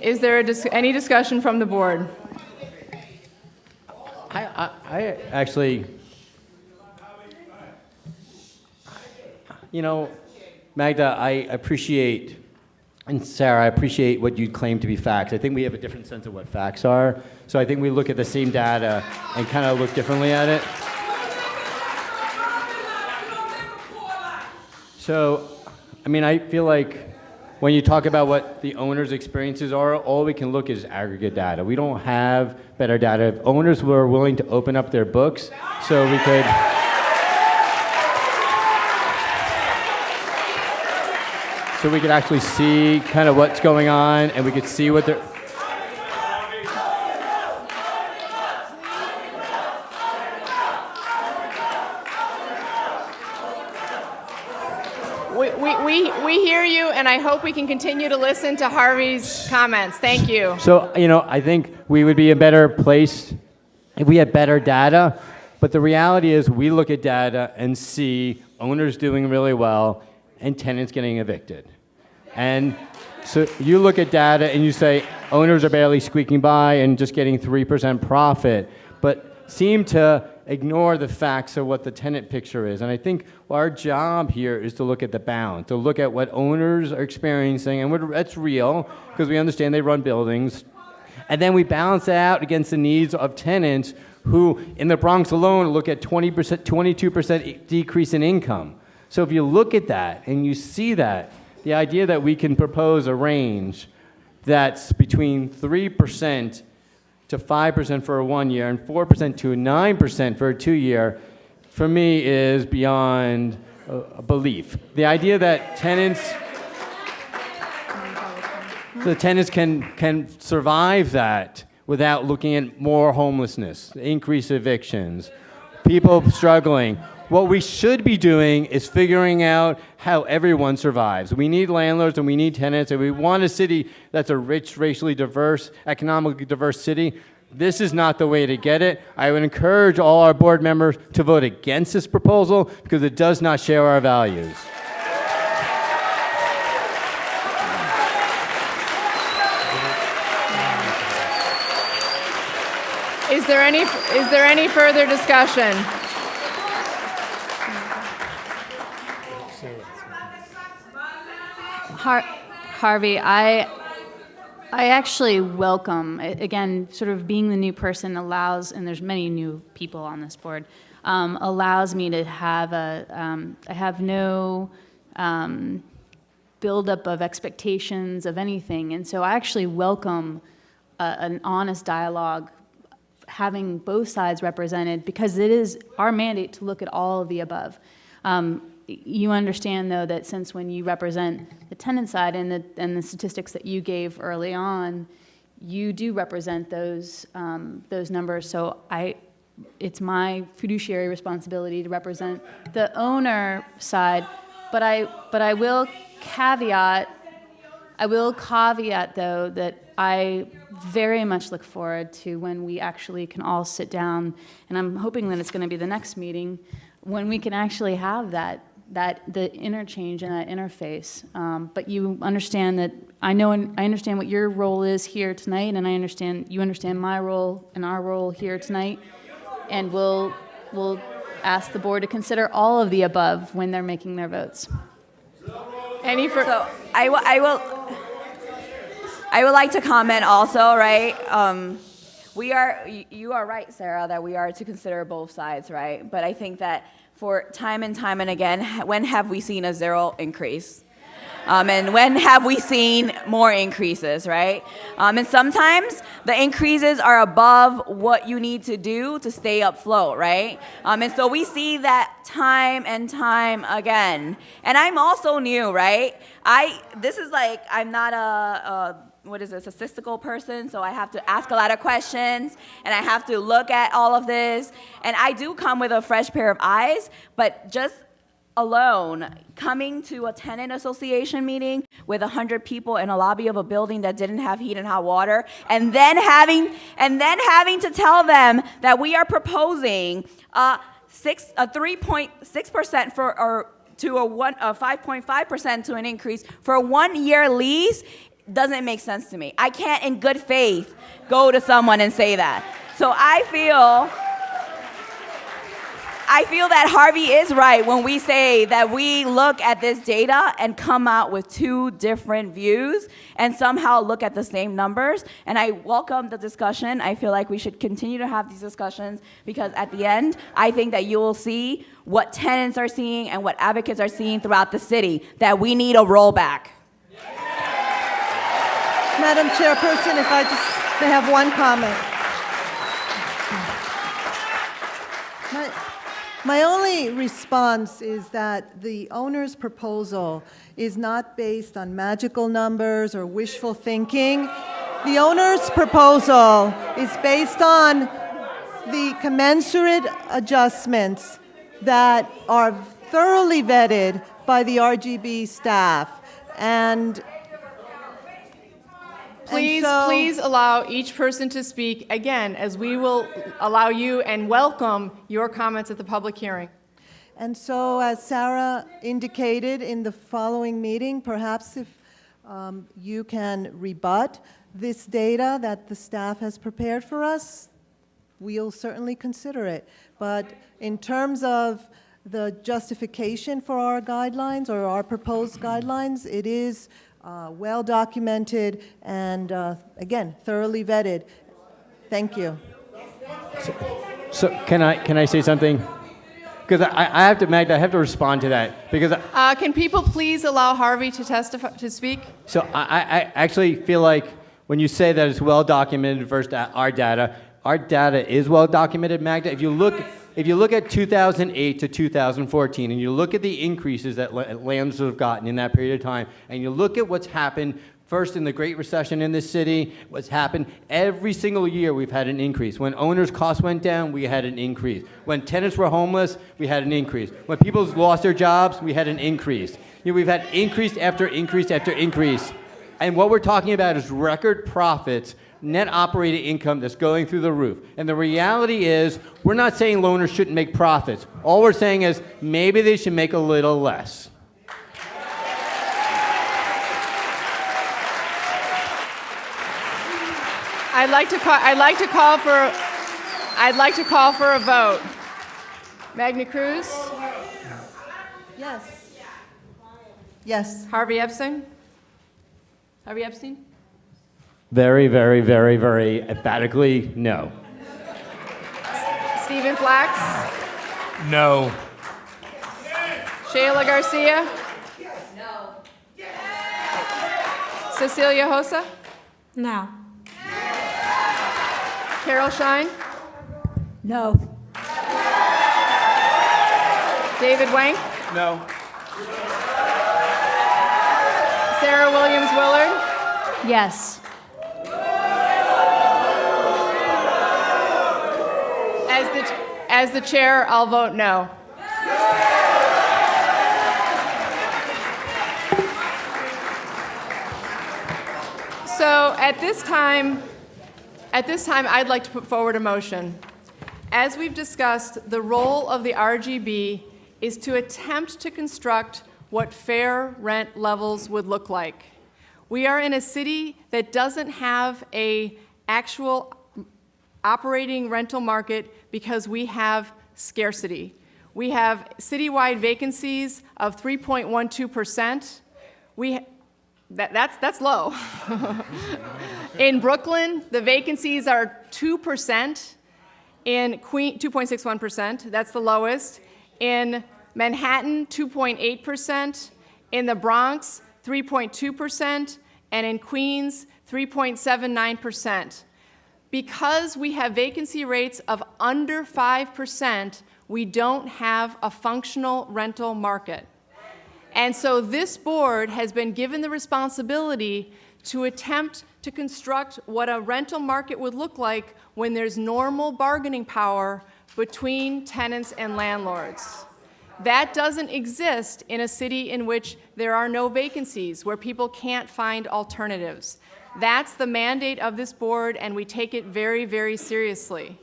Is there any discussion from the board? I actually, Magda, I appreciate, and Sarah, I appreciate what you claim to be facts. I think we have a different sense of what facts are. So I think we look at the same data and kind of look differently at it. So, I feel like when you talk about what the owners' experiences are, all we can look at is aggregate data. We don't have better data. If owners were willing to open up their books so we could... So we could actually see kind of what's going on, and we could see what they're... We hear you, and I hope we can continue to listen to Harvey's comments. Thank you. So, I think we would be a better place if we had better data, but the reality is we look at data and see owners doing really well and tenants getting evicted. And so you look at data and you say owners are barely squeaking by and just getting 3% profit, but seem to ignore the facts of what the tenant picture is. And I think our job here is to look at the balance, to look at what owners are experiencing, and that's real, because we understand they run buildings. And then we balance that out against the needs of tenants who, in the Bronx alone, look at 20%, 22% decrease in income. So if you look at that and you see that, the idea that we can propose a range that's between 3% to 5% for a 1 year and 4% to 9% for a 2 year, for me, is beyond belief. The idea that tenants can survive that without looking at more homelessness, increased evictions, people struggling. What we should be doing is figuring out how everyone survives. We need landlords and we need tenants, and we want a city that's a rich, racially diverse, economically diverse city. This is not the way to get it. I would encourage all our board members to vote against this proposal because it does not share our values. Is there any further discussion? Harvey, I actually welcome, again, sort of being the new person allows, and there's many new people on this board, allows me to have I have no buildup of expectations of anything. And so I actually welcome an honest dialogue, having both sides represented, because it is our mandate to look at all of the above. You understand, though, that since when you represent the tenant side and the statistics that you gave early on, you do represent those numbers. So it's my fiduciary responsibility to represent the owner side. But I will caveat, though, that I very much look forward to when we actually can all sit down, and I'm hoping that it's going to be the next meeting, when we can actually have the interchange and that interface. But you understand that I understand what your role is here tonight, and you understand my role and our role here tonight, and we'll ask the board to consider all of the above when they're making their votes. So I would like to comment also, right? You are right, Sarah, that we are to consider both sides, right? But I think that for time and time and again, when have we seen a zero increase? And when have we seen more increases, right? And sometimes the increases are above what you need to do to stay afloat, right? And so we see that time and time again. And I'm also new, right? I'm not a statistical person, so I have to ask a lot of questions, and I have to look at all of this, and I do come with a fresh pair of eyes, but just alone, coming to a tenant association meeting with 100 people in a lobby of a building that didn't have heat and hot water, and then having to tell them that we are proposing 3.6% to a 5.5% to an increase for a 1 year lease, doesn't make sense to me. I can't in good faith go to someone and say that. So I feel that Harvey is right when we say that we look at this data and come out with two different views and somehow look at the same numbers. And I welcome the discussion. I feel like we should continue to have these discussions because at the end, I think that you will see what tenants are seeing and what advocates are seeing throughout the city, that we need a rollback. Madam Chairperson, if I just may have one comment. My only response is that the owner's proposal is not based on magical numbers or wishful thinking. The owner's proposal is based on the commensurate adjustments that are thoroughly vetted by the RGB staff. And Please allow each person to speak again, as we will allow you and welcome your comments at the public hearing. And so, as Sarah indicated in the following meeting, perhaps if you can rebut this data that the staff has prepared for us, we'll certainly consider it. But in terms of the justification for our guidelines or our proposed guidelines, it is well documented and, again, thoroughly vetted. Thank you. So can I say something? Because I have to, Magda, I have to respond to that because Can people please allow Harvey to testify, to speak? so I actually feel like when you say that it's well documented versus our data is well documented, Magda. If you look at 2008 to 2014, and you look at the increases that landlords have gotten in that period of time, and you look at what's happened first in the Great Recession in this city, what's happened every single year, we've had an increase. When owners' costs went down, we had an increase. When tenants were homeless, we had an increase. When people lost their jobs, we had an increase. We've had increase after increase after increase. And what we're talking about is record profits, net operating income that's going through the roof. And the reality is, we're not saying loaners shouldn't make profits. All we're saying is maybe they should make a little less. I'd like to call for a vote. Magna Cruz? Yes. Yes. Harvey Epstein? Harvey Epstein? Very, very, very, very emphatically, no. Stephen Flax? No. Shayla Garcia? No. Cecilia Hosa? No. Carol Shine? No. David Wank? No. Sarah Williams Willard? Yes. As the chair, I'll vote no. So at this time, I'd like to put forward a motion. As we've discussed, the role of the RGB is to attempt to construct what fair rent levels would look like. We are in a city that doesn't have an actual operating rental market because we have scarcity. We have citywide vacancies of 3.12%. That's low. In Brooklyn, the vacancies are 2%. In 2.61%, that's the lowest. In Manhattan, 2.8%. In the Bronx, 3.2%. And in Queens, 3.79%. Because we have vacancy rates of under 5%, we don't have a functional rental market. And so this board has been given the responsibility to attempt to construct what a rental market would look like when there's normal bargaining power between tenants and landlords. That doesn't exist in a city in which there are no vacancies, where people can't find alternatives. That's the mandate of this board, and we take it very, very seriously.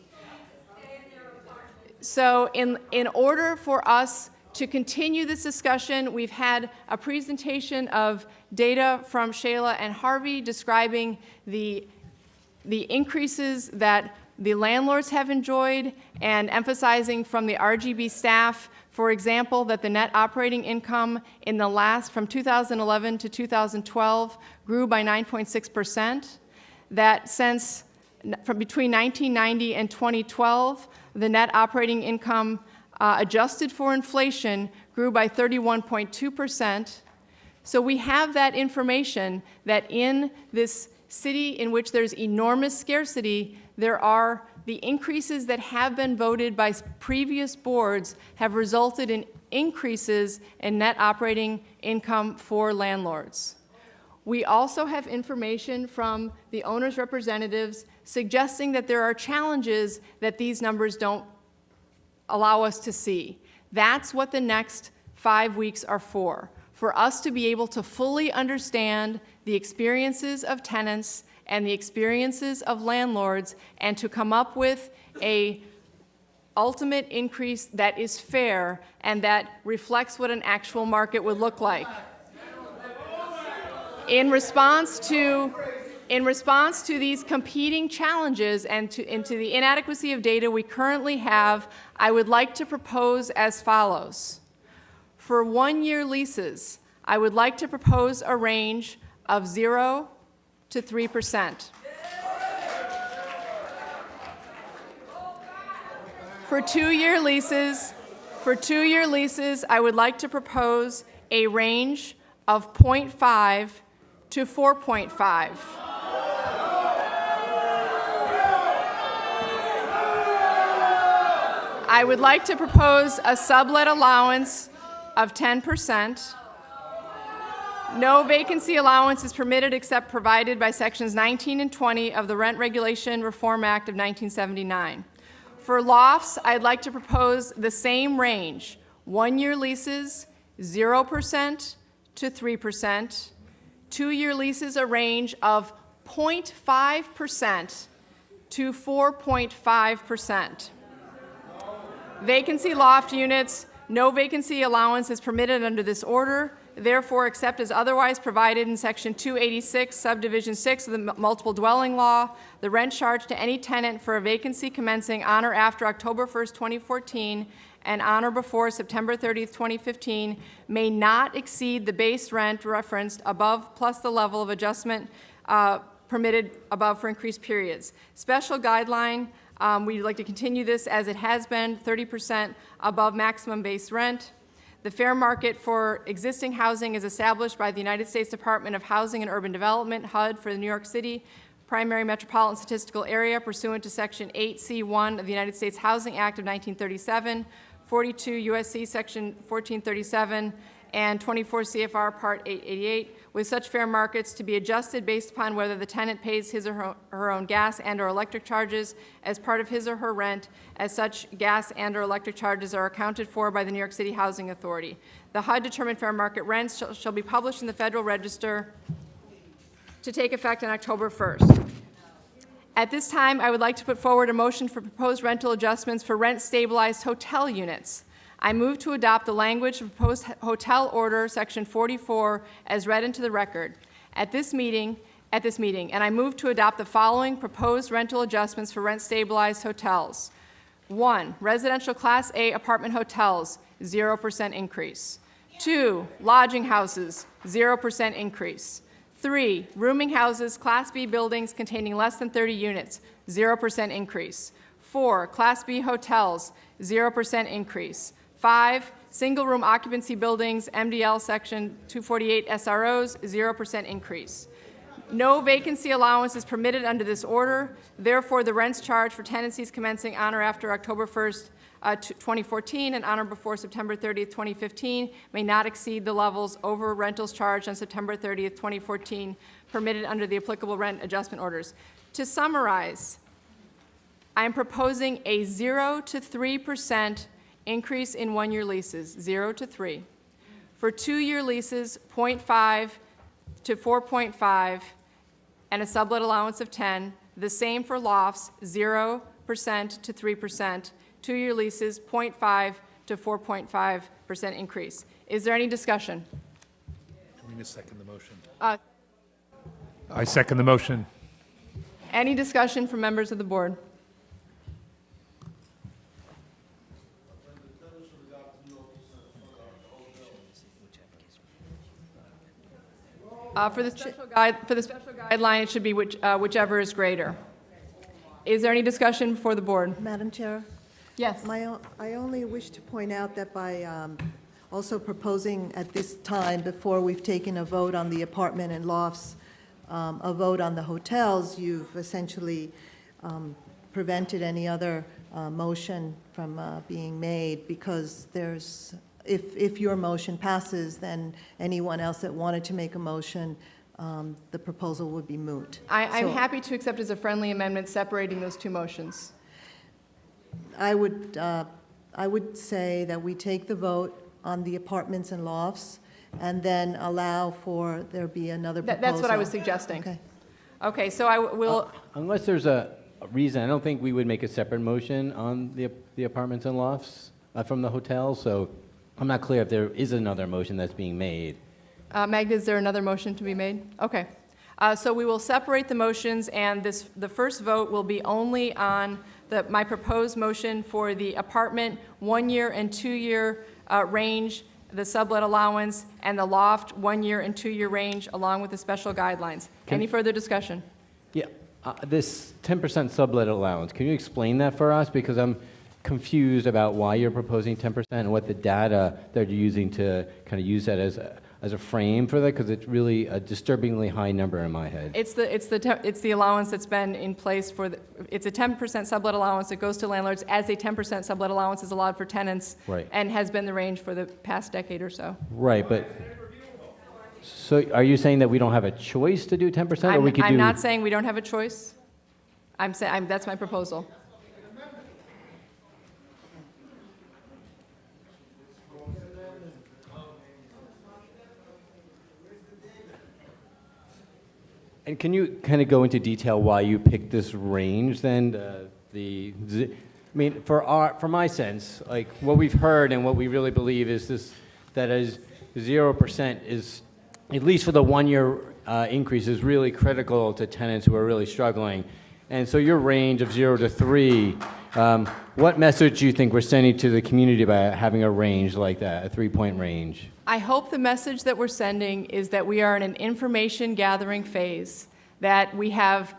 So in order for us To continue this discussion, we've had a presentation of data from Shayla and Harvey describing the increases that the landlords have enjoyed and emphasizing from the RGB staff, for example, that the net operating income in the last, from 2011 to 2012, grew by 9.6%. That since, from between 1990 and 2012, the net operating income adjusted for inflation grew by 31.2%. So we have that information that in this city in which there's enormous scarcity, there are the increases that have been voted by previous boards have resulted in increases in net operating income for landlords. We also have information from the owners' representatives suggesting that there are challenges that these numbers don't allow us to see. That's what the next 5 weeks are for us to be able to fully understand the experiences of tenants and the experiences of landlords and to come up with a ultimate increase that is fair and that reflects what an actual market would look like. In response to these competing challenges and to the inadequacy of data we currently have, I would like to propose as follows. For 1-year leases, I would like to propose a range of 0 to 3%. For 2-year leases, I would like to propose a range of 0.5 to 4.5. I would like to propose a sublet allowance of 10%. No vacancy allowance is permitted except provided by sections 19 and 20 of the Rent Regulation Reform Act of 1979. For lofts, I'd like to propose the same range: 1-year leases, 0% to 3%. 2-year leases, a range of 0.5% to 4.5%. Vacancy loft units, no vacancy allowance is permitted under this order, therefore except as otherwise provided in section 286, subdivision 6 of the multiple dwelling law. The rent charged to any tenant for a vacancy commencing on or after October 1st, 2014 and on or before September 30th, 2015 may not exceed the base rent referenced above plus the level of adjustment permitted above for increased periods. Special guideline, we'd like to continue this as it has been, 30% above maximum base rent. The fair market for existing housing is established by the United States Department of Housing and Urban Development, HUD, for the New York City primary metropolitan statistical area pursuant to Section 8C1 of the United States Housing Act of 1937, 42 U.S.C. Section 1437, and 24 CFR Part 888, with such fair markets to be adjusted based upon whether the tenant pays his or her own gas and or electric charges as part of his or her rent, as such gas and or electric charges are accounted for by the New York City Housing Authority. The HUD-determined fair market rents shall be published in the Federal Register to take effect on October 1st. At this time, I would like to put forward a motion for proposed rental adjustments for rent-stabilized hotel units. I move to adopt the language of proposed hotel order, section 44, as read into the record at this meeting, and I move to adopt the following proposed rental adjustments for rent-stabilized hotels. 1, residential Class A apartment hotels, 0% increase. 2, lodging houses, 0% increase. 3, rooming houses, Class B buildings containing less than 30 units, 0% increase. 4, Class B hotels, 0% increase. 5, single-room occupancy buildings, MDL Section 248 SROs, 0% increase. No vacancy allowance is permitted under this order. Therefore, the rents charged for tenancies commencing on or after October 1st, 2014 and on or before September 30th, 2015 may not exceed the levels over rentals charged on September 30th, 2014 permitted under the applicable rent adjustment orders. To summarize, I am proposing a 0 to 3% increase in 1-year leases, 0 to 3. For 2-year leases, 0.5 to 4.5, and a sublet allowance of 10. The same for lofts, 0% to 3%. 2-year leases, 0.5 to 4.5 increase. Is there any discussion? Do we need to second the motion? Uh, I second the motion. Any discussion from members of the board? For the special guideline, it should be whichever is greater. Is there any discussion before the board? Madam Chair? Yes. I only wish to point out that by also proposing at this time, before we've taken a vote on the apartment and lofts, a vote on the hotels, you've essentially prevented any other motion from being made, because there's, if your motion passes, then anyone else that wanted to make a motion, the proposal would be moot. I'm So happy to accept as a friendly amendment separating those two motions. I would say that we take the vote on the apartments and lofts, and then allow for there be another proposal. That's what I was suggesting. Okay. Okay, so I will, Unless there's a reason, I don't think we would make a separate motion on the apartments and lofts from the hotels, so I'm not clear if there is another motion that's being made. Magda, is there another motion to be made? Okay. So we will separate the motions, and the first vote will be only on my proposed motion for the apartment 1-year and 2-year range, the sublet allowance, and the loft 1-year and 2-year range, along with the special guidelines. Any further discussion? Yeah, this 10% sublet allowance, can you explain that for us? Because I'm confused about why you're proposing 10% and what the data they're using to kind of use that as a frame for that, because it's really a disturbingly high number in my head. It's the allowance that's been in place it's a 10% sublet allowance that goes to landlords, as a 10% sublet allowance is allowed for tenants. Right. And has been the range for the past decade or so. Right, but, so are you saying that we don't have a choice to do 10%, or we could do? I'm not saying we don't have a choice. I'm saying, that's my proposal. And can you kind of go into detail why you picked this range then? I mean, for my sense, like what we've heard and what we really believe is that as 0% is, at least for the 1-year increase, is really critical to tenants who are really struggling. And so your range of 0 to 3, what message do you think we're sending to the community by having a range like that, a 3-point range? I hope the message that we're sending is that we are in an information gathering phase, that we have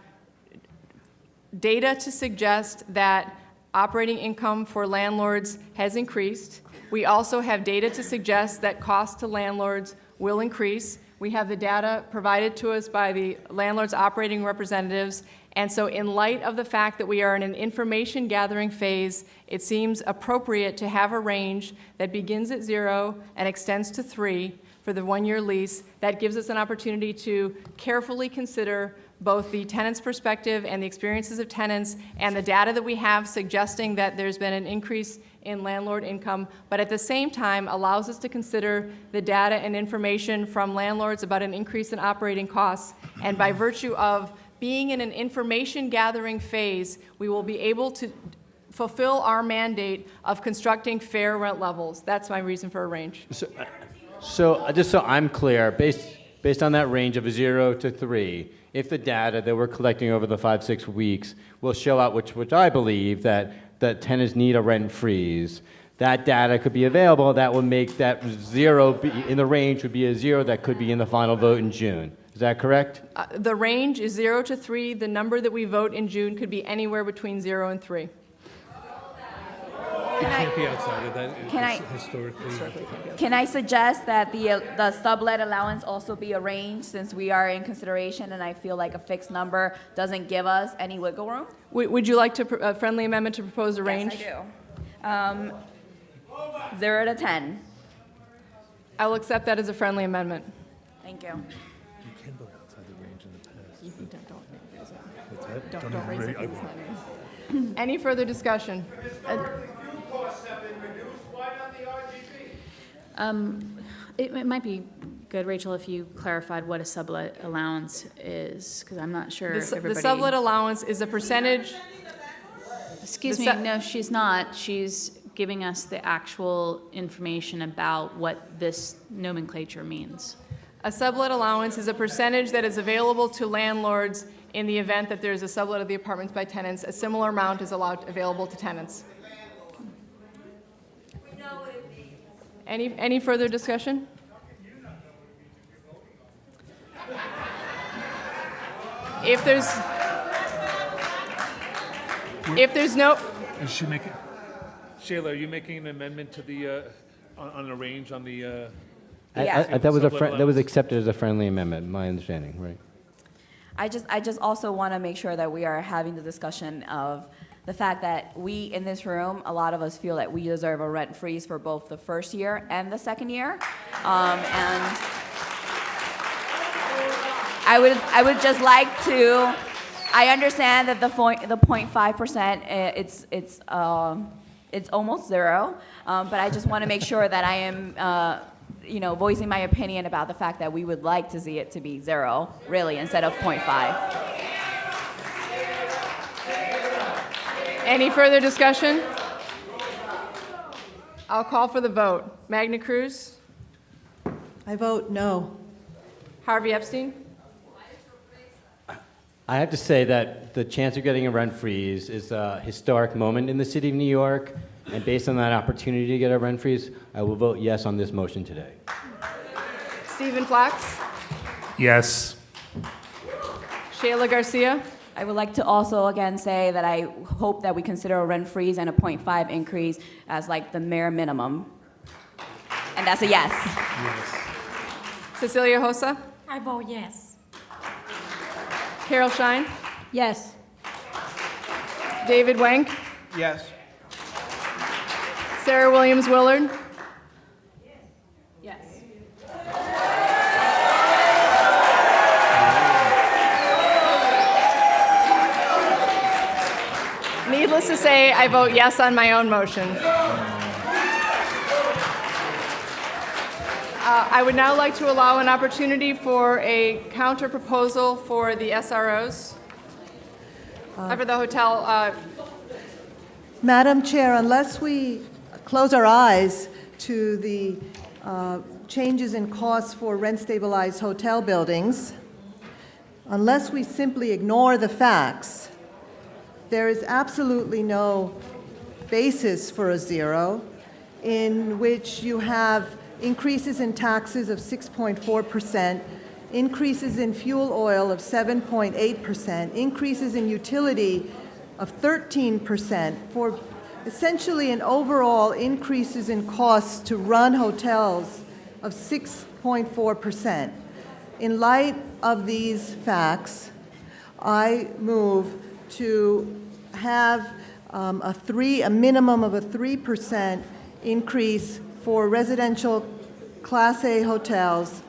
data to suggest that operating income for landlords has increased. We also have data to suggest that costs to landlords will increase. We have the data provided to us by the landlords' operating representatives. And so in light of the fact that we are in an information gathering phase, it seems appropriate to have a range that begins at 0 and extends to 3 for the 1-year lease. That gives us an opportunity to carefully consider both the tenant's perspective and the experiences of tenants and the data that we have suggesting that there's been an increase in landlord income, but at the same time allows us to consider the data and information from landlords about an increase in operating costs. And by virtue of being in an information gathering phase, we will be able to fulfill our mandate of constructing fair rent levels. That's my reason for a range. So just so I'm clear, based on that range of 0 to 3, if the data that we're collecting over the 5-6 weeks will show out, which I believe that tenants need a rent freeze, that data could be available. That would make that 0 in the range would be a 0 that could be in the final vote in June. Is that correct? The range is 0 to 3. The number that we vote in June could be anywhere between 0 and 3. It can't be outside of that. Can I- Historically. Can I suggest that the sublet allowance also be a range, since we are in consideration, and I feel like a fixed number doesn't give us any wiggle room? Would you like to, a friendly amendment to propose a range? Yes, I do. 0 to 10. I will accept that as a friendly amendment. Thank you. You can vote outside the range in the past. What's that? Don't even raise it, I it's won't. not raised. Any further discussion? It might be good, Rachel, if you clarified what a sublet allowance is, because I'm not sure if The everybody. sublet allowance is a percentage. Excuse the me, su- no, she's not. She's giving us the actual information about what this nomenclature means. A sublet allowance is a percentage that is available to landlords in the event that there's a sublet of the apartments by tenants. A similar amount is available to tenants. Any further discussion? If there's no, Is she making, Shayla, are you making an amendment to the, on the range on the, Yeah. That was Sublet that was allowance. accepted as a friendly amendment, my understanding, right? I just also want to make sure that we are having the discussion of the fact that we in this room, a lot of us feel that we deserve a rent freeze for both the first year and the second year. And I would just like to, I understand that the 0.5%, it's almost zero, but I just want to make sure that I am, voicing my opinion about the fact that we would like to see it to be zero, really, instead of 0.5. any further discussion? I'll call for the vote. Magna Cruz, I vote no. Harvey Epstein, I have to say that the chance of getting a rent freeze is a historic moment in the city of New York, and based on that opportunity to get a rent freeze, I will vote yes on this motion today. Stephen Flax, yes. Shayla Garcia, I would like to also again say that I hope that we consider a rent freeze and a 0.5 increase as like the bare minimum. And that's a yes. Cecilia Hosa, I vote yes. Carol Shine, Yes. David Wank, Yes. Sarah Williams Willard, Yes. needless to say, I vote yes on my own motion. I would now like to allow an opportunity for a counter proposal for the SROs, for the hotel. Madam Chair, unless we close our eyes to the changes in costs for rent-stabilized hotel buildings, unless we simply ignore the facts, there is absolutely no basis for a zero in which you have increases in taxes of 6.4%, increases in fuel oil of 7.8%, increases in utility of 13%, for essentially an overall increases in costs to run hotels of 6.4%. In light of these facts, I move to have a minimum of a 3% increase for residential Class A hotels,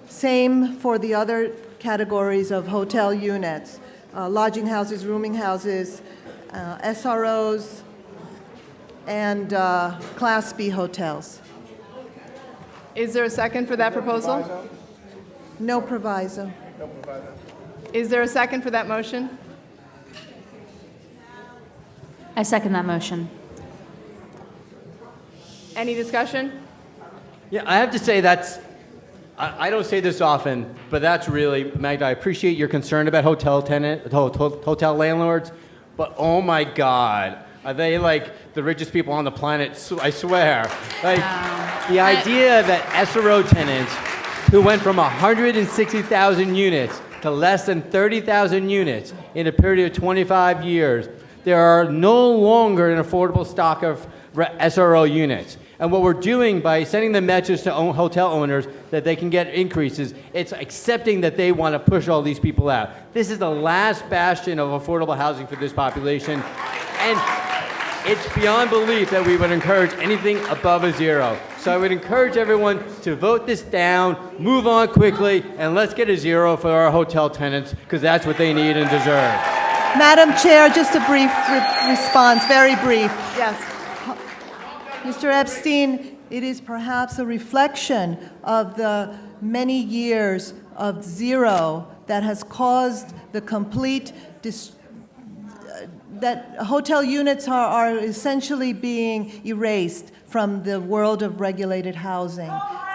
same for the other categories of hotel units, lodging houses, rooming houses, SROs, and Class B hotels. Is there a second for that proposal? No proviso. Is there a second for that motion? I second that motion. Any discussion? Yeah, I have to say I don't say this often, but that's really, Magda, I appreciate your concern about hotel landlords, but oh my God, are they like the richest people on the planet? I swear. Like, the idea that SRO tenants who went from 160,000 units to less than 30,000 units in a period of 25 years, there are no longer an affordable stock of SRO units. And what we're doing by sending the message to hotel owners that they can get increases, it's accepting that they want to push all these people out. This is the last bastion of affordable housing for this population. And it's beyond belief that we would encourage anything above a zero. So I would encourage everyone to vote this down, move on quickly, and let's get a zero for our hotel tenants, because that's what they need and deserve. Madam Chair, just a brief response, very brief. Yes. Mr. Epstein, it is perhaps a reflection of the many years of zero that has caused the complete that hotel units are essentially being erased from the world of regulated housing.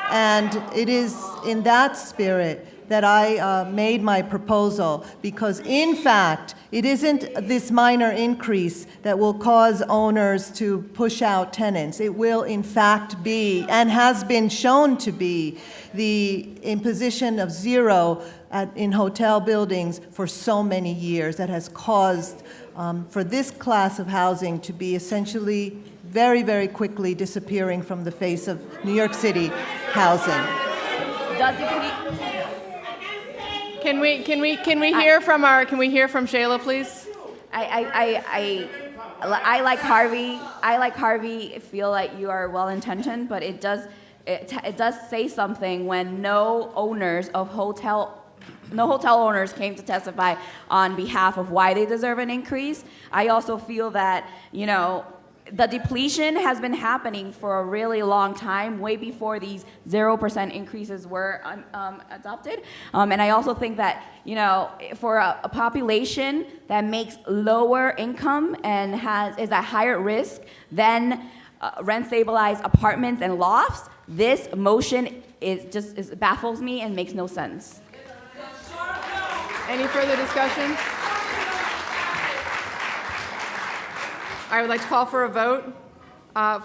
And it is in that spirit that I made my proposal, because in fact, it isn't this minor increase that will cause owners to push out tenants. It will in fact be, and has been shown to be, the imposition of zero in hotel buildings for so many years that has caused for this class of housing to be essentially very, very quickly disappearing from the face of New York City housing. Can we hear from Shayla, please? I like Harvey. Feel like you are well intentioned, but it does say something when no hotel owners came to testify on behalf of why they deserve an increase. I also feel that, the depletion has been happening for a really long time, way before these 0% increases were adopted. And I also think that, for a population that makes lower income and is at higher risk than rent-stabilized apartments and lofts, this motion baffles me and makes no sense. Any further discussion? I would like to call for a vote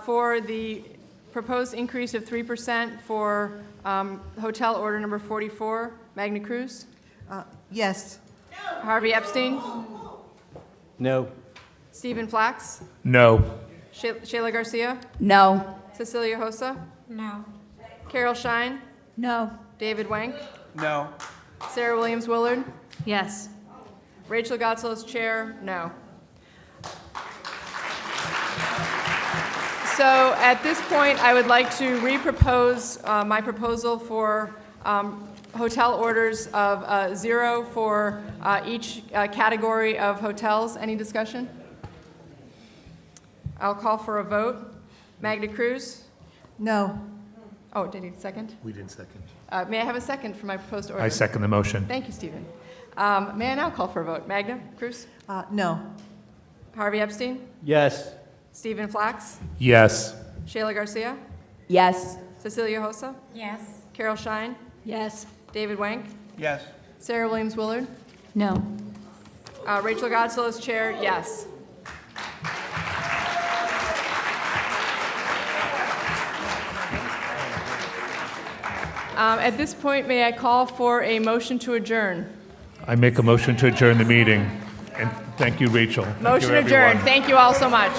for the proposed increase of 3% for hotel order number 44, Magna Cruz. Yes. Harvey Epstein, No. Stephen Flax, No. Shayla Garcia, No. Cecilia Hosa, No. Carol Shine, No. David Wank, No. Sarah Williams Willard, Yes. Rachel Gotzel chair, no. So at this point, I would like to re-propose my proposal for hotel orders of 0 for each category of hotels. Any discussion? I'll call for a vote. Magna Cruz? No. Oh, did he second? We didn't second. May I have a second for my proposed order? I second the motion. Thank you, Stephen. May I now call for a vote? Magna Cruz? No. Harvey Epstein? Yes. Stephen Flax? Yes. Shayla Garcia? Yes. Cecilia Hosa? Yes. Carol Shine? Yes. David Wank? Yes. Sarah Williams Willard? No. Rachel Gotzel as chair, yes. At this point, may I call for a motion to adjourn? I make a motion to adjourn the meeting. And thank you, Rachel. Thank you, Motion everyone. adjourned. Thank you all so much.